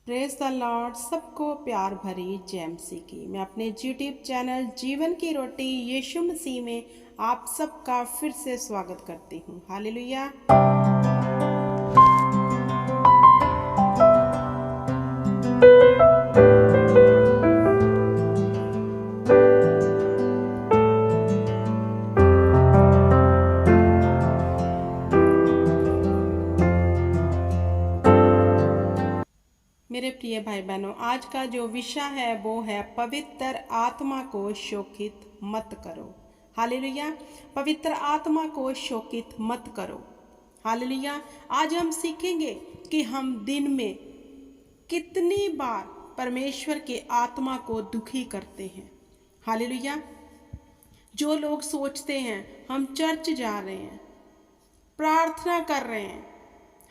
Praise the Lord. सबको प्यार भरी जय मसीह की। मैं अपने यूट्यूब चैनल जीवन की रोटी यीशु मसीह में आप सबका फिर से स्वागत करती हूँ। हालेलुया। मेरे प्रिय भाई बहनों, आज का जो विषय है वो है पवित्र आत्मा को शोकित मत करो। हालेलुया। पवित्र आत्मा को शोकित मत करो। हालेलुया। आज हम सीखेंगे कि हम दिन में कितनी बार परमेश्वर के आत्मा को दुखी करते हैं। हालेलुया। जो लोग सोचते हैं हम चर्च जा रहे हैं, प्रार्थना कर रहे हैं,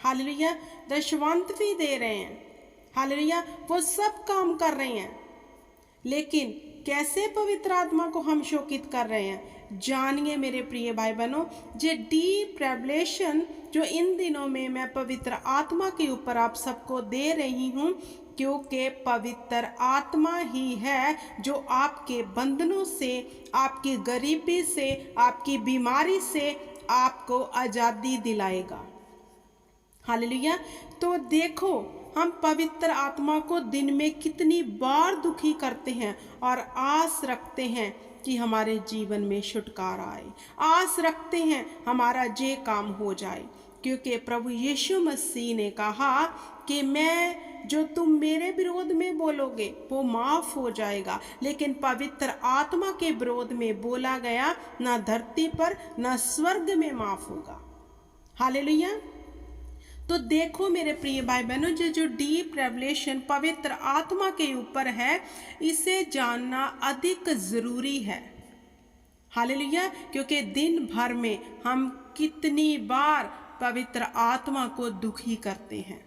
हालेलुया, दशवंत भी दे रहे हैं, हालेलुया, वो सब काम कर रहे हैं, लेकिन कैसे पवित्र आत्मा को हम शोकित कर रहे हैं? जानिए मेरे प्रिय भाई बहनों, ये डीप रेवलेशन जो इन दिनों में मैं पवित्र आत्मा के ऊपर आप सबको दे रही हूँ, क्योंकि पवित्र आत्मा ही है जो आपके बंधनों से, आपकी गरीबी से, आपकी बीमारी से आपको आज़ादी दिलाएगा। हालेलुया। तो देखो, हम पवित्र आत्मा को दिन में कितनी बार दुखी करते हैं और आस रखते हैं कि हमारे जीवन में छुटकारा आए, आस रखते हैं हमारा जे काम हो जाए, क्योंकि प्रभु यीशु मसीह ने कहा कि मैं जो तुम मेरे विरोध में बोलोगे वो माफ हो जाएगा, लेकिन पवित्र आत्मा के विरोध में बोला गया ना धरती पर ना स्वर्ग में माफ होगा। हालेलुया। तो देखो मेरे प्रिय भाई बहनों, जो डीप रेवलेशन पवित्र आत्मा के ऊपर है, इसे जानना अधिक जरूरी है। हालेलुया। क्योंकि दिन भर में हम कितनी बार पवित्र आत्मा को दुखी करते हैं।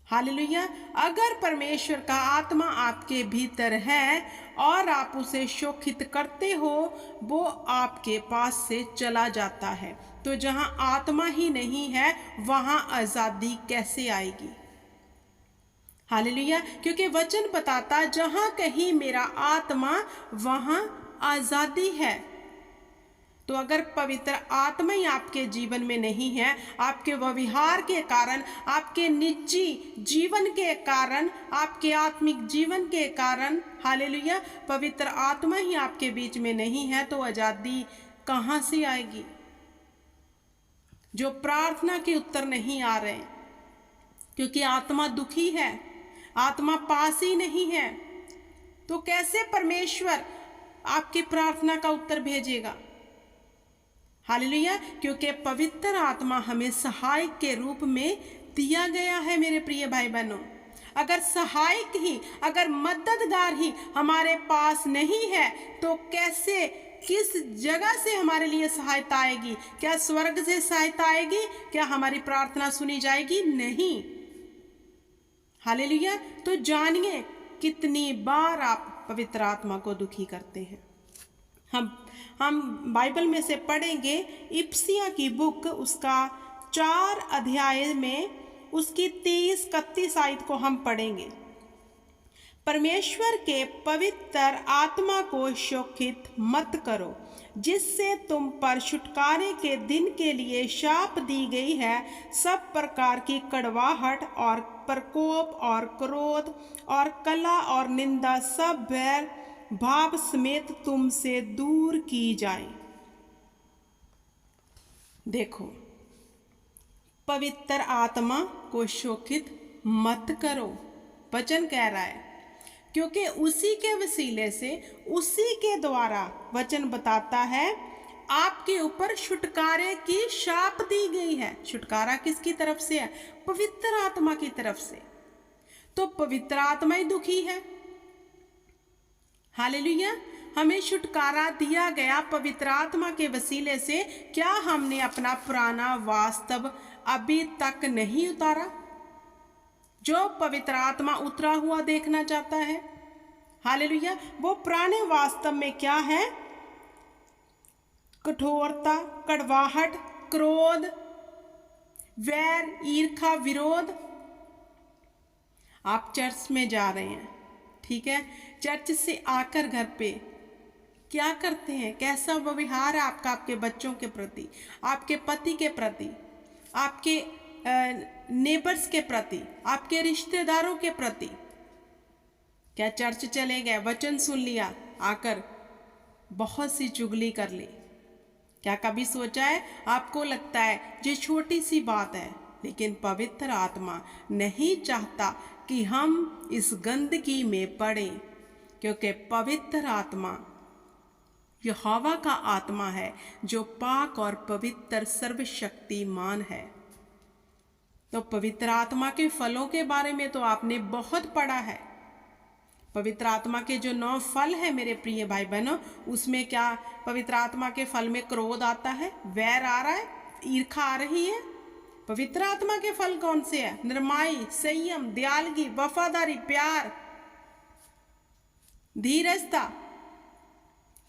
हालेलुया। अगर परमेश्वर का आत्मा आपके भीतर है और आप उसे शोकित करते हो, वो आपके पास से चला जाता है। तो जहां आत्मा ही नहीं है वहां आजादी कैसे आएगी? हालेलुया। क्योंकि वचन बताता जहां कहीं मेरा आत्मा वहां आजादी है। तो अगर पवित्र आत्मा ही आपके जीवन में नहीं है, आपके व्यवहार के कारण, आपके निजी जीवन के कारण, आपके आत्मिक जीवन के कारण, हालेलुया, पवित्र आत्मा ही आपके बीच में नहीं है, तो आजादी कहां से आएगी? जो प्रार्थना के उत्तर नहीं आ रहे क्योंकि आत्मा दुखी है, आत्मा पास ही नहीं है, तो कैसे परमेश्वर आपकी प्रार्थना का उत्तर भेजेगा? हालेलुया। क्योंकि पवित्र आत्मा हमें सहायक के रूप में दिया गया है। मेरे प्रिय भाई बहनों, अगर सहायक ही, अगर मददगार ही हमारे पास नहीं है, तो कैसे, किस जगह से हमारे लिए सहायता आएगी? क्या स्वर्ग से सहायता आएगी? क्या हमारी प्रार्थना सुनी जाएगी? नहीं। हालेलुया। तो जानिए कितनी बार आप पवित्र आत्मा को दुखी करते हैं। हम बाइबल में से पढ़ेंगे इफिसियों की बुक, उसका 4 अध्याय में उसकी 30-31 आयत को हम पढ़ेंगे। परमेश्वर के पवित्र आत्मा को शोकित मत करो, जिससे तुम पर छुटकारे के दिन के लिए शाप दी गई है। सब प्रकार की कड़वाहट और प्रकोप और क्रोध और कला और निंदा सब बैर भाव समेत तुमसे दूर की जाए। देखो, पवित्र आत्मा को शोकित मत करो, वचन कह रहा है, क्योंकि उसी के वसीले से, उसी के द्वारा वचन बताता है आपके ऊपर छुटकारे की शाप दी गई है। छुटकारा किसकी तरफ से है? पवित्र आत्मा की तरफ से। तो पवित्र आत्मा ही दुखी है। हालेलुया। हमें छुटकारा दिया गया पवित्र आत्मा के वसीले से। क्या हमने अपना पुराना वास्तव अभी तक नहीं उतारा? जो पवित्र आत्मा उतरा हुआ देखना चाहता है, हालेलुया, वो पुराने वास्तव में क्या है? कठोरता, कड़वाहट, क्रोध, वैर, ईर्खा, विरोध, आप चर्च में जा रहे हैं, ठीक है, चर्च से आकर घर पे क्या करते हैं, कैसा व्यवहार है आपका आपके बच्चों के प्रति, आपके पति के प्रति, आपके नेबर्स के प्रति, आपके रिश्तेदारों के प्रति। क्या चर्च चले गए, वचन सुन लिया, आकर बहुत सी चुगली कर ली? क्या कभी सोचा है? आपको लगता है ये छोटी सी बात है, लेकिन पवित्र आत्मा नहीं चाहता कि हम इस गंदगी में पड़ें, क्योंकि पवित्र आत्मा यहोवा का आत्मा है जो पाक और पवित्र सर्वशक्तिमान है। तो पवित्र आत्मा के फलों के बारे में तो आपने बहुत पढ़ा है। पवित्र आत्मा के जो 9 फल है मेरे प्रिय भाई बहनों, उसमें क्या पवित्र आत्मा के फल में क्रोध आता है, वैर आ रहा है, ईर्ष्या आ रही है? पवित्र आत्मा के फल कौन से है? निर्माई, संयम, दयालगी, वफादारी, प्यार, धीरजता।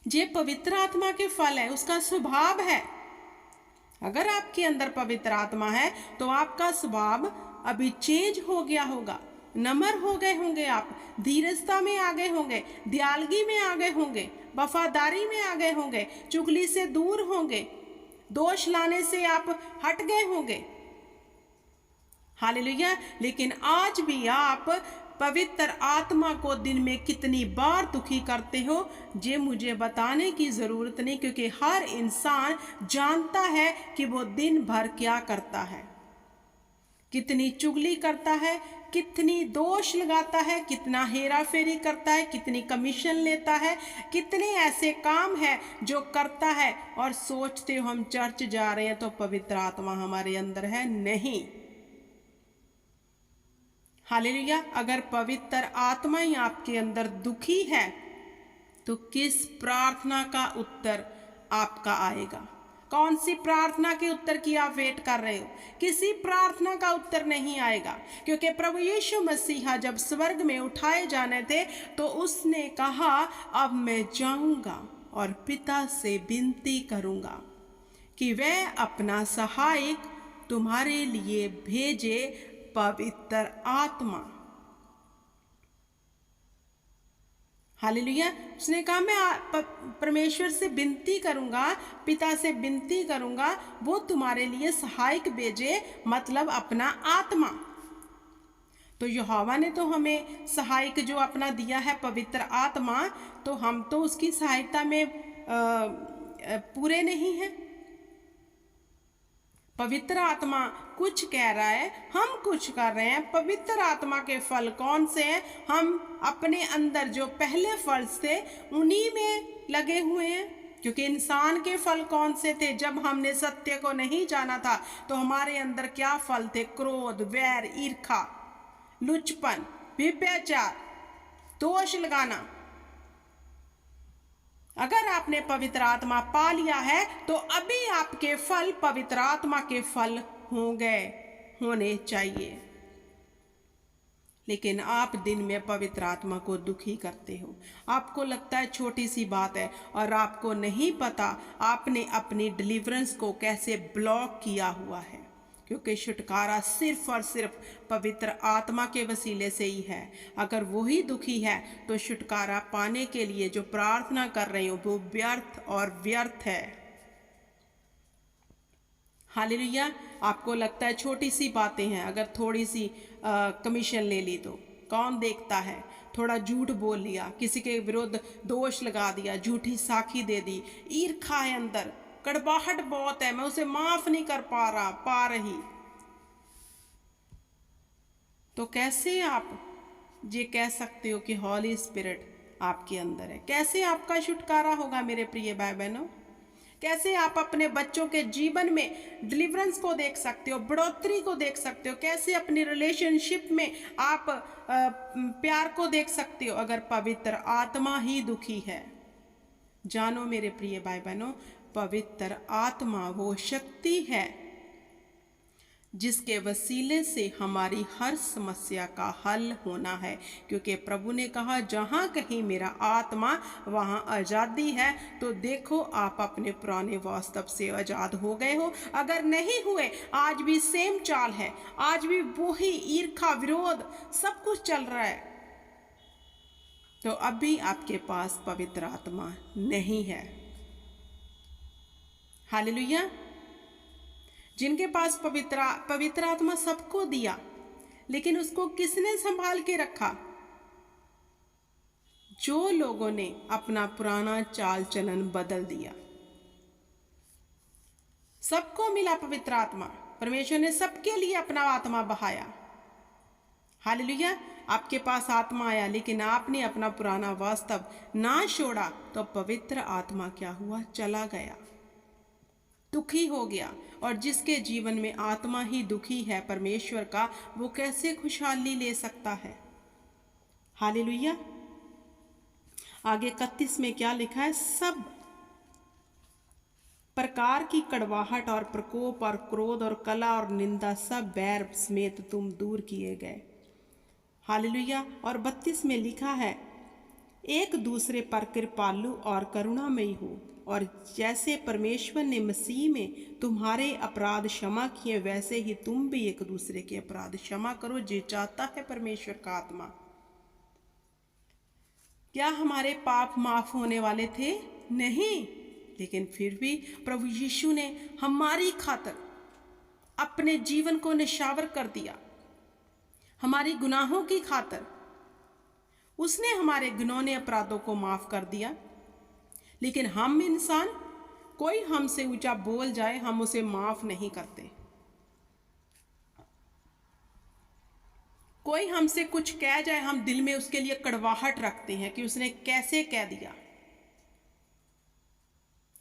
ये पवित्र आत्मा के फल है, उसका स्वभाव है। अगर आपके अंदर पवित्र आत्मा है तो आपका स्वभाव अभी चेंज हो गया होगा, नम्र हो गए होंगे, आप धीरजता में आ गए होंगे, दयालगी में आ गए होंगे, वफादारी में आ गए होंगे, चुगली से दूर होंगे, दोष लाने से आप हट गए होंगे। हालेलुया। लेकिन आज भी आप पवित्र आत्मा को दिन में कितनी बार दुखी करते हो, ये मुझे बताने की जरूरत नहीं, क्योंकि हर इंसान जानता है कि वो दिन भर क्या करता है, कितनी चुगली करता है, कितनी दोष लगाता है, कितना हेरा फेरी करता है, कितनी कमीशन लेता है, कितने ऐसे काम है जो करता है और सोचते हो हम चर्च जा रहे हैं तो पवित्र आत्मा हमारे अंदर है। नहीं। हालेलुया। अगर पवित्र आत्मा ही आपके अंदर दुखी है तो किस प्रार्थना का उत्तर आपका आएगा? कौन सी प्रार्थना के उत्तर की आप वेट कर रहे हो? किसी प्रार्थना का उत्तर नहीं आएगा, क्योंकि प्रभु यीशु मसीहा जब स्वर्ग में उठाए जाने थे तो उसने कहा, अब मैं जाऊंगा और पिता से विनती करूंगा कि वह अपना सहायक तुम्हारे लिए भेजे, पवित्र आत्मा। हालेलुया। उसने कहा मैं परमेश्वर से विनती करूंगा, पिता से विनती करूंगा, वो तुम्हारे लिए सहायक भेजे, मतलब अपना आत्मा। तो यहोवा ने तो हमें सहायक जो अपना दिया है पवित्र आत्मा, तो हम तो उसकी सहायता में पूरे नहीं हैं। पवित्र आत्मा कुछ कह रहा है, हम कुछ कर रहे हैं। पवित्र आत्मा के फल कौन से हैं? हम अपने अंदर जो पहले फल थे उन्हीं में लगे हुए हैं। क्योंकि इंसान के फल कौन से थे? जब हमने सत्य को नहीं जाना था तो हमारे अंदर क्या फल थे? क्रोध, वैर, ईर्ष्या, लुचपन, व्यभिचार, दोष लगाना। अगर आपने पवित्र आत्मा पा लिया है तो अभी आपके फल पवित्र आत्मा के फल होने चाहिए। लेकिन आप दिन में पवित्र आत्मा को दुखी करते हो। आपको लगता है छोटी सी बात है और आपको नहीं पता आपने अपनी डिलीवरेंस को कैसे ब्लॉक किया हुआ है, क्योंकि छुटकारा सिर्फ और सिर्फ पवित्र आत्मा के वसीले से ही है। अगर वही दुखी है तो छुटकारा पाने के लिए जो प्रार्थना कर रहे हो वो व्यर्थ और व्यर्थ है। हालेलुया। आपको लगता है छोटी सी बातें हैं, अगर थोड़ी सी कमीशन ले ली तो कौन देखता है? थोड़ा झूठ बोल लिया, किसी के विरुद्ध दोष लगा दिया, झूठी साखी दे दी, ईर्ष्या है अंदर, कड़वाहट बहुत है, मैं उसे माफ नहीं कर पा रही, तो कैसे आप ये कह सकते हो कि हॉली स्पिरिट आपके अंदर है? कैसे आपका छुटकारा होगा मेरे प्रिय भाई बहनों? कैसे आप अपने बच्चों के जीवन में डिलीवरेंस को देख सकते हो, बढ़ोतरी को देख सकते हो? कैसे अपनी रिलेशनशिप में आप प्यार को देख सकते हो अगर पवित्र आत्मा ही दुखी है? जानो मेरे प्रिय भाई बहनों, पवित्र आत्मा वो शक्ति है जिसके वसीले से हमारी हर समस्या का हल होना है, क्योंकि प्रभु ने कहा जहाँ कहीं मेरा आत्मा वहाँ आज़ादी है। तो देखो आप अपने पुराने वास्तव से आज़ाद हो गए हो। अगर नहीं हुए, आज भी सेम चाल है, आज भी वही ईर्खा विरोध सब कुछ चल रहा है, तो अभी आपके पास पवित्र आत्मा नहीं है। हालेलुया। जिनके पास पवित्र आत्मा सबको दिया, लेकिन उसको किसने संभाल के रखा? जो लोगों ने अपना पुराना चाल चलन बदल दिया। सबको मिला पवित्र आत्मा, परमेश्वर ने सबके लिए अपना आत्मा बहाया। हालेलुया। आपके पास आत्मा आया, लेकिन आपने अपना पुराना वास्तव ना छोड़ा, तो पवित्र आत्मा क्या हुआ? चला गया, दुखी हो गया। और जिसके जीवन में आत्मा ही दुखी है परमेश्वर का, वो कैसे खुशहाली ले सकता है? हालेलुया। आगे 31 में क्या लिखा है? सब प्रकार की कड़वाहट और प्रकोप और क्रोध और कला और निंदा, सब बैर समेत तुम दूर किए गए। हालेलुया। और 32 में लिखा है, एक दूसरे पर कृपालु और करुणामयी हो, और जैसे परमेश्वर ने मसीह में तुम्हारे अपराध क्षमा किए, वैसे ही तुम भी एक दूसरे के अपराध क्षमा करो। जो चाहता है परमेश्वर का आत्मा। क्या हमारे पाप माफ होने वाले थे? नहीं, लेकिन फिर भी प्रभु यीशु ने हमारी खातिर अपने जीवन को निछावर कर दिया। हमारी गुनाहों की खातिर उसने हमारे घिनौने अपराधों को माफ कर दिया। लेकिन हम इंसान, कोई हमसे ऊंचा बोल जाए, हम उसे माफ नहीं करते। कोई हमसे कुछ कह जाए, हम दिल में उसके लिए कड़वाहट रखते हैं कि उसने कैसे कह दिया।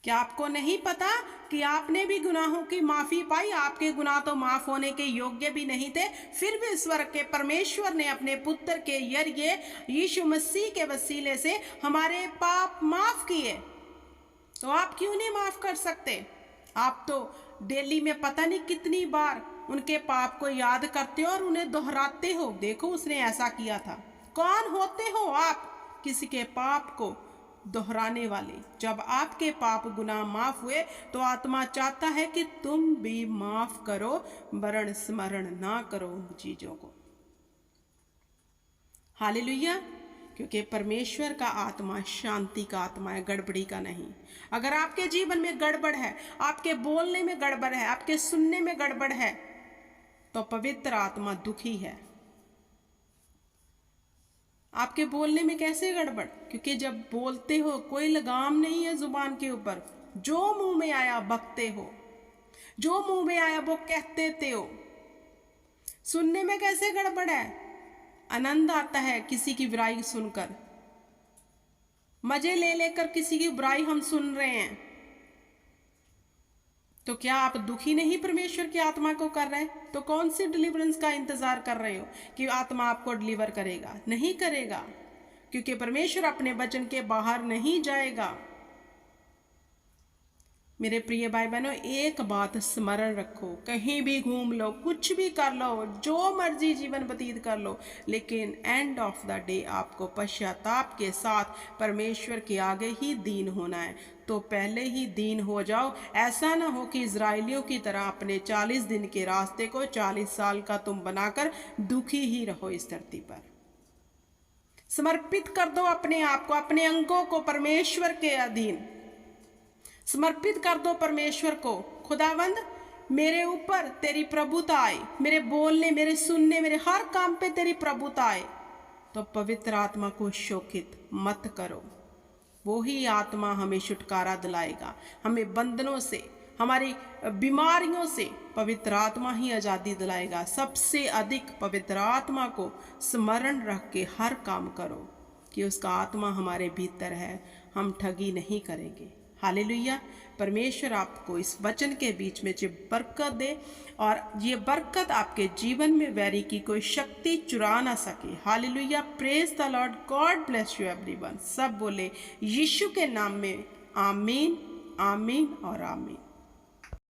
क्या आपको नहीं पता कि आपने भी गुनाहों की माफी पाई? आपके गुनाह तो माफ होने के योग्य भी नहीं थे, फिर भी स्वर्ग के परमेश्वर ने अपने पुत्र के जरिए यीशु मसीह के वसीले से हमारे पाप माफ किए। तो आप क्यों नहीं माफ कर सकते? आप तो डेली में पता नहीं कितनी बार उनके पाप को याद करते हो और उन्हें दोहराते हो। देखो उसने ऐसा किया था। कौन होते हो आप किसी के पाप को दोहराने वाले? जब आपके पाप गुनाह माफ हुए, तो आत्मा चाहता है कि तुम भी माफ करो, वरण स्मरण ना करो उन चीजों को। हालेलुया। क्योंकि परमेश्वर का आत्मा शांति का आत्मा है, गड़बड़ी का नहीं। अगर आपके जीवन में गड़बड़ है, आपके बोलने में गड़बड़ है, आपके सुनने में गड़बड़ है, तो पवित्र आत्मा दुखी है। आपके बोलने में कैसे गड़बड़? क्योंकि जब बोलते हो कोई लगाम नहीं है जुबान के ऊपर, जो मुंह में आया बकते हो, जो मुंह में आया वो कहते हो। सुनने में कैसे गड़बड़ है? आनंद आता है किसी की बुराई सुनकर, मजे ले लेकर किसी की बुराई हम सुन रहे हैं। तो क्या आप दुखी नहीं परमेश्वर की आत्मा को कर रहे? तो कौन सी डिलीवरेंस का इंतजार कर रहे हो कि आत्मा आपको डिलीवर करेगा? नहीं करेगा, क्योंकि परमेश्वर अपने वचन के बाहर नहीं जाएगा। मेरे प्रिय भाई बहनों, एक बात स्मरण रखो, कहीं भी घूम लो, कुछ भी कर लो, जो मर्जी जीवन व्यतीत कर लो, लेकिन एंड ऑफ द डे आपको पश्चाताप के साथ परमेश्वर के आगे ही दीन होना है। तो पहले ही दीन हो जाओ। ऐसा ना हो कि इजराइलियों की तरह अपने 40 दिन के रास्ते को 40 साल का तुम बनाकर दुखी ही रहो इस धरती पर। समर्पित कर दो अपने आप को, अपने अंगों को परमेश्वर के अधीन समर्पित कर दो परमेश्वर को। खुदावंद, मेरे ऊपर तेरी प्रभुता आए, मेरे बोलने, मेरे सुनने, मेरे हर काम पे तेरी प्रभुता आए। तो पवित्र आत्मा को शोकित मत करो। वो ही आत्मा हमें छुटकारा दिलाएगा, हमें बंधनों से, हमारी बीमारियों से पवित्र आत्मा ही आज़ादी दिलाएगा। सबसे अधिक पवित्र आत्मा को स्मरण रख के हर काम करो कि उसका आत्मा हमारे भीतर है, हम ठगी नहीं करेंगे। हालेलुया। परमेश्वर आपको इस वचन के बीच में जो बरकत दे, और ये बरकत आपके जीवन में वैरी की कोई शक्ति चुरा ना सके। Hallelujah. Praise the Lord. God bless you everyone. सब बोले यीशु के नाम में आमीन, आमीन और आमीन।